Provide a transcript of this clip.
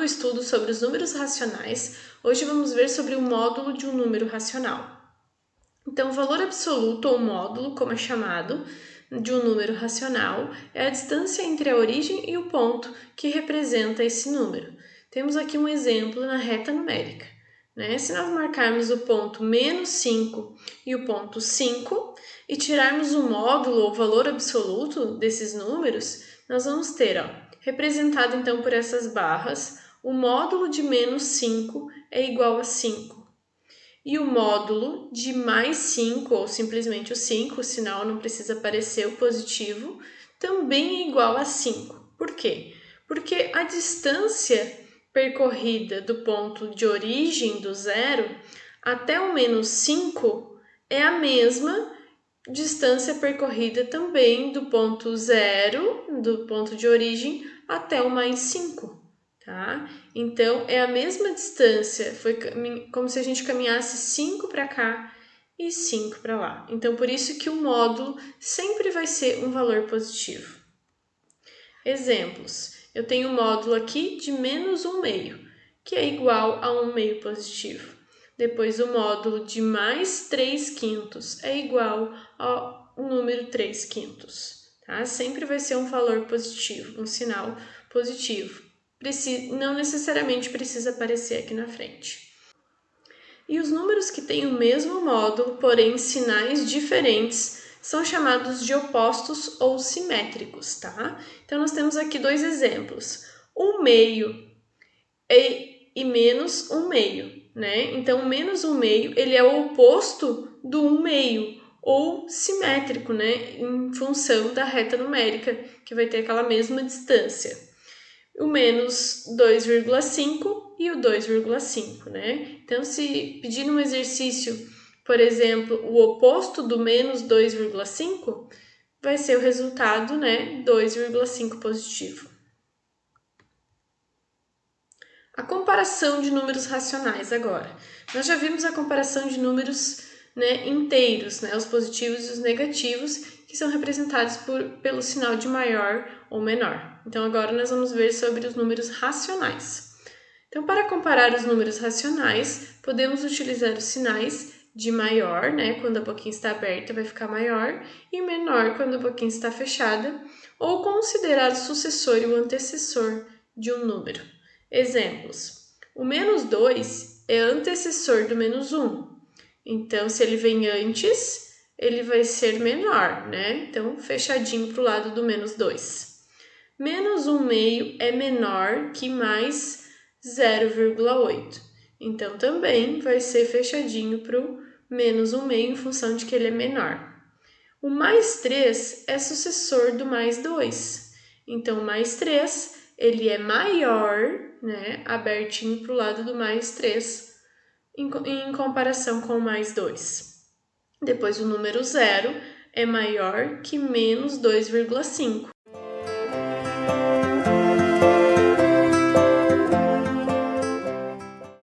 estudo sobre os números racionais, hoje vamos ver sobre o módulo de um número racional. Então, o valor absoluto ou módulo, como é chamado, de um número racional é a distância entre a origem e o ponto que representa esse número. Temos aqui um exemplo na reta numérica. Se nós marcarmos o ponto menos 5 e o ponto 5 e tirarmos o módulo ou valor absoluto desses números, nós vamos ter, representado então por essas barras, o módulo de menos 5 é igual a 5. E o módulo de mais 5, ou simplesmente o 5, o sinal não precisa aparecer o positivo, também é igual a 5. Por quê? Porque a distância percorrida do ponto de origem do zero até o menos 5 é a mesma distância percorrida também do ponto zero, do ponto de origem, até o mais 5. Tá? Então, é a mesma distância, foi como se a gente caminhasse 5 para cá e 5 para lá. Então, por isso que o módulo sempre vai ser um valor positivo. Exemplos. Eu tenho o módulo aqui de menos 1/2, que é igual a 1/2 positivo. Depois, o módulo de mais 3/5 é igual ao número 3/5. Tá? Sempre vai ser um valor positivo, um sinal positivo. Não necessariamente precisa aparecer aqui na frente. E os números que têm o mesmo módulo, porém sinais diferentes, são chamados de opostos ou simétricos, tá? Então, nós temos aqui dois exemplos. 1/2 e menos 1/2, né? Então, menos 1/2, ele é o oposto do 1/2, ou simétrico, né? Em função da reta numérica, que vai ter aquela mesma distância. O menos 2,5 e o 2,5, né? Então, se pedir um exercício, por exemplo, o oposto do menos 2,5, vai ser o resultado, né? 2,5 positivo. A comparação de números racionais agora. Nós já vimos a comparação de números inteiros, os positivos e os negativos, que são representados pelo sinal de maior ou menor. Então, agora nós vamos ver sobre os números racionais. Então, para comparar os números racionais, podemos utilizar os sinais de maior, quando a boquinha está aberta vai ficar maior, e menor quando a boquinha está fechada, ou considerar o sucessor e o antecessor de um número. Exemplos. O menos 2 é antecessor do menos 1. Então, se ele vem antes, ele vai ser menor, Então, fechadinho para o lado do menos 2. Menos 1/2 é menor que mais 0,8. Então, também vai ser fechadinho para o menos 1/2 em função de que ele é menor. O mais 3 é sucessor do mais 2. Então, o mais 3, ele é maior, abertinho para o lado do mais 3, em comparação com o mais 2. Depois, o número 0 é maior que menos 2,5.